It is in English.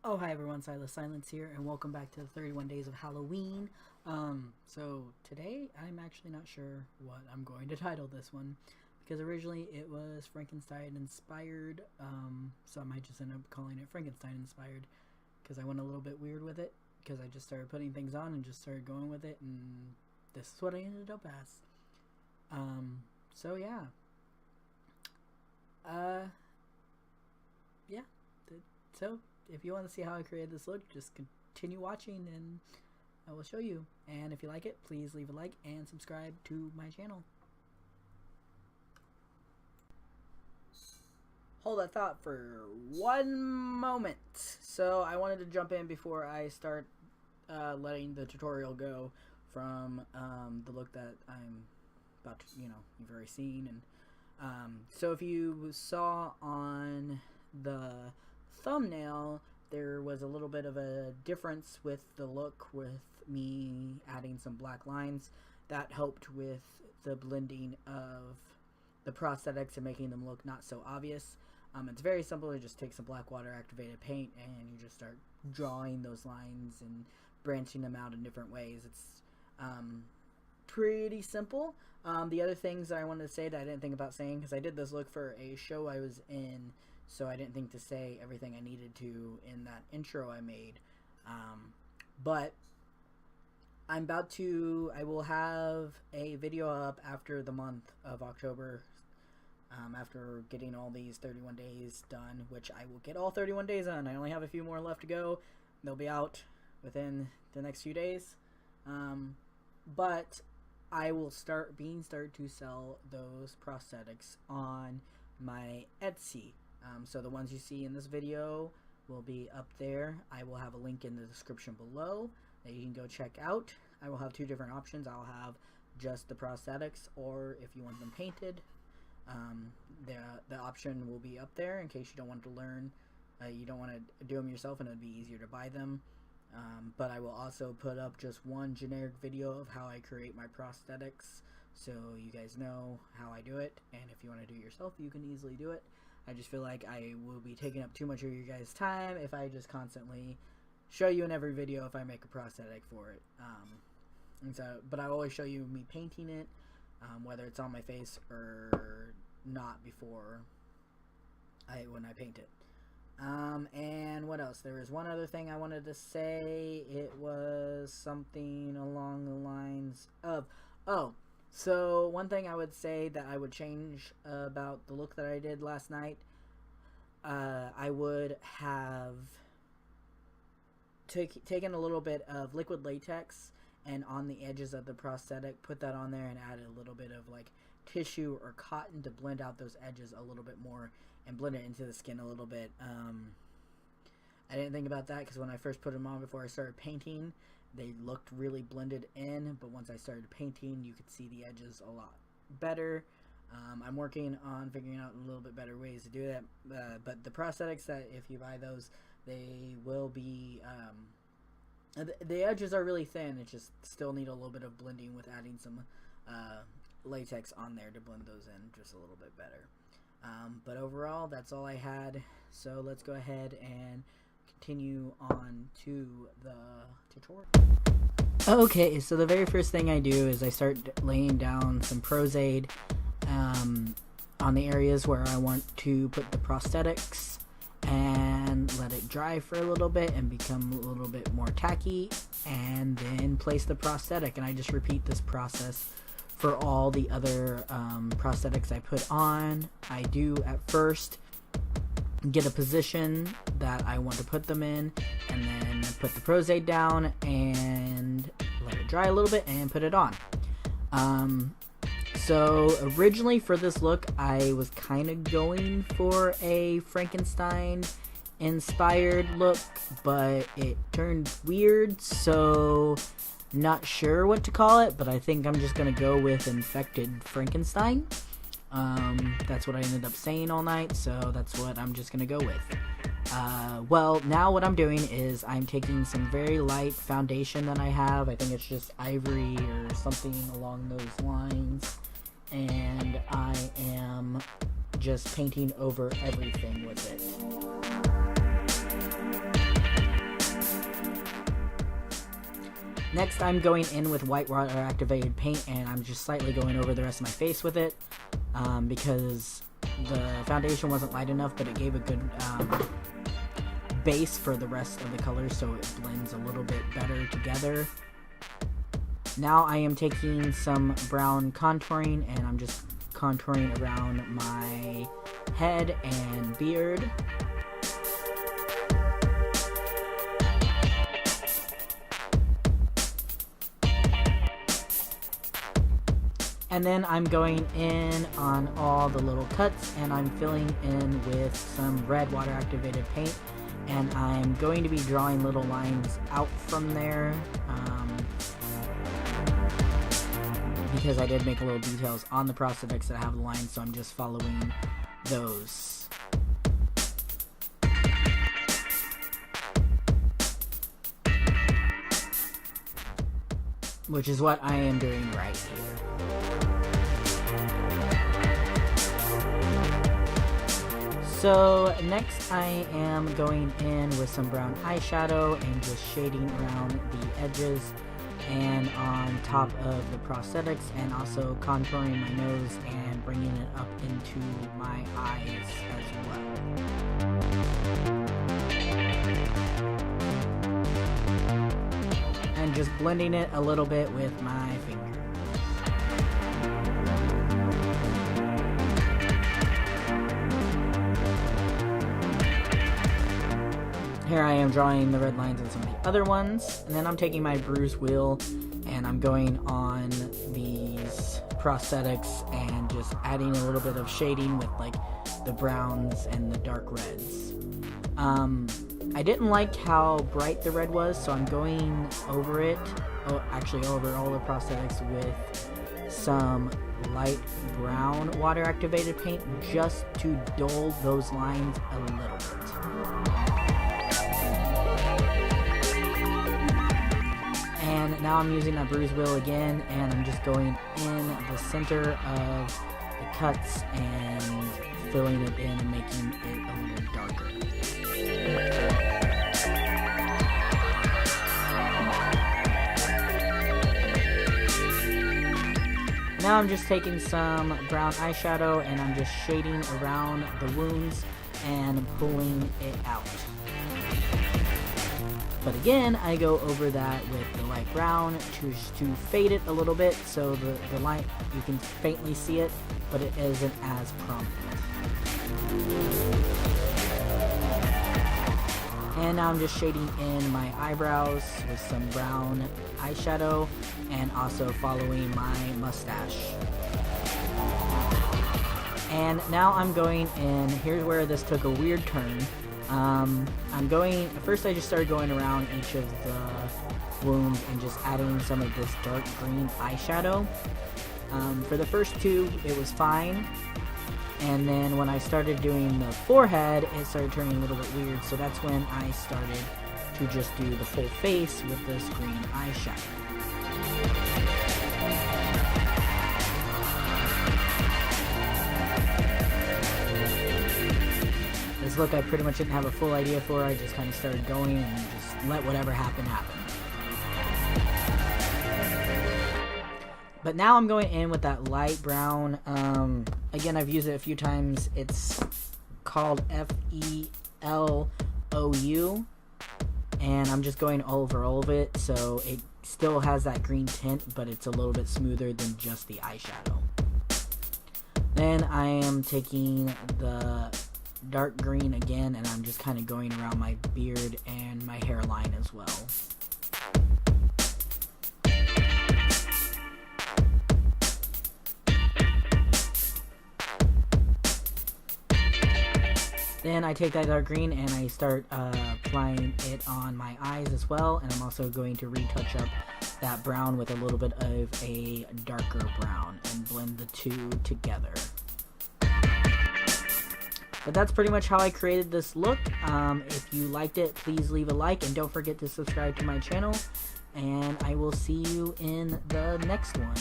Oh, hi everyone, Silas Silence here, and welcome back to the 31 Days of Halloween. So today I'm actually not sure what I'm going to title this one, because originally it was Frankenstein inspired, so I might just end up calling it Frankenstein inspired, because I went a little bit weird with it, because I just started putting things on and just started going with it, and this is what I ended up as. So yeah. Yeah, so if you want to see how I created this look, just continue watching and I will show you. And if you like it, please leave a like and subscribe to my channel. Hold that thought for one moment. So I wanted to jump in before I start letting the tutorial go from the look that I'm about to, you've already seen. And so if you saw on the thumbnail, there was a little bit of a difference with the look, with me adding some black lines that helped with the blending of the prosthetics and making them look not so obvious. It's very simple. You just take some black water activated paint and you just start drawing those lines and branching them out in different ways. It's pretty simple. The other things that I wanted to say that I didn't think about saying, because I did this look for a show I was in, so I didn't think to say everything I needed to in that intro I made. But I will have a video up after the month of October, after getting all these 31 days done, which I will get all 31 days done. I only have a few more left to go. They'll be out within the next few days. But I will start to sell those prosthetics on my Etsy. So the ones you see in this video will be up there. I will have a link in the description below that you can go check out. I will have two different options. I'll have just the prosthetics, or if you want them painted, the option will be up there in case you don't want to learn, you don't want to do them yourself and it'd be easier to buy them. But I will also put up just one generic video of how I create my prosthetics, so you guys know how I do it, and if you want to do it yourself, you can easily do it. I just feel like I will be taking up too much of your guys' time if I just constantly show you in every video if I make a prosthetic for it. But I always show you me painting it, whether it's on my face or not before when I paint it. And what else? There was one other thing I wanted to say. It was something along the lines of, so one thing I would say that I would change about the look that I did last night, I would have taken a little bit of liquid latex and on the edges of the prosthetic, put that on there and added a little bit of like tissue or cotton to blend out those edges a little bit more and blend it into the skin a little bit. I didn't think about that because when I first put them on before I started painting, they looked really blended in, but once I started painting, you could see the edges a lot better. I'm working on figuring out a little bit better ways to do that, but the prosthetics, that if you buy those, they will be, the edges are really thin. It just still need a little bit of blending with adding some latex on there to blend those in just a little bit better. But overall, that's all I had, so let's go ahead and continue on to the tutorial. Okay, so the very first thing I do is I start laying down some Prozaid on the areas where I want to put the prosthetics and let it dry for a little bit and become a little bit more tacky, and then place the prosthetic. And I just repeat this process for all the other prosthetics I put on. I do at first get a position that I want to put them in, and then put the Prozaid down and let it dry a little bit and put it on. So originally for this look, I was kind of going for a Frankenstein inspired look, but it turned weird, so not sure what to call it, but I think I'm just gonna go with infected Frankenstein. That's what I ended up saying all night, so that's what I'm just gonna go with. Well, now what I'm doing is I'm taking some very light foundation that I have. I think it's just ivory or something along those lines, and I am just painting over everything with it. Next, I'm going in with white water activated paint, and I'm just slightly going over the rest of my face with it, because the foundation wasn't light enough, but it gave a good base for the rest of the colors, so it blends a little bit better together. Now I am taking some brown contouring, and I'm just contouring around my head and beard. And then I'm going in on all the little cuts, and I'm filling in with some red water activated paint, and I'm going to be drawing little lines out from there, because I did make little details on the prosthetics that have the lines, so I'm just following those. Which is what I am doing right here. So next I am going in with some brown eyeshadow and just shading around the edges and on top of the prosthetics, and also contouring my nose and bringing it up into my eyes as well. And just blending it a little bit with my finger. Here I am drawing the red lines on some of the other ones, and then I'm taking my bruise wheel and I'm going on these prosthetics and just adding a little bit of shading with like the browns and the dark reds. I didn't like how bright the red was, so I'm going over it, actually over all the prosthetics with some light brown water activated paint just to dull those lines a little bit. And now I'm using that bruise wheel again, and I'm just going in the center of the cuts and filling it in and making it a little darker. Now I'm just taking some brown eyeshadow and I'm just shading around the wounds and pulling it out. But again, I go over that with the light brown to fade it a little bit, so the light, you can faintly see it, but it isn't as prominent. And now I'm just shading in my eyebrows with some brown eyeshadow and also following my mustache. And now I'm going in, here's where this took a weird turn. First I just started going around each of the wounds and just adding some of this dark green eyeshadow. For the first two, it was fine. And then when I started doing the forehead, it started turning a little bit weird. So that's when I started to just do the full face with this green eyeshadow. This look I pretty much didn't have a full idea for. I just kind of started going and just let whatever happen happen. But now I'm going in with that light brown. Again, I've used it a few times. It's called FELOU, and I'm just going over all of it, so it still has that green tint, but it's a little bit smoother than just the eyeshadow. Then I am taking the dark green again, and I'm just kind of going around my beard and my hairline as well. Then I take that dark green and I start applying it on my eyes as well, and I'm also going to retouch up that brown with a little bit of a darker brown and blend the two together. But that's pretty much how I created this look. If you liked it, please leave a like and don't forget to subscribe to my channel, and I will see you in the next one.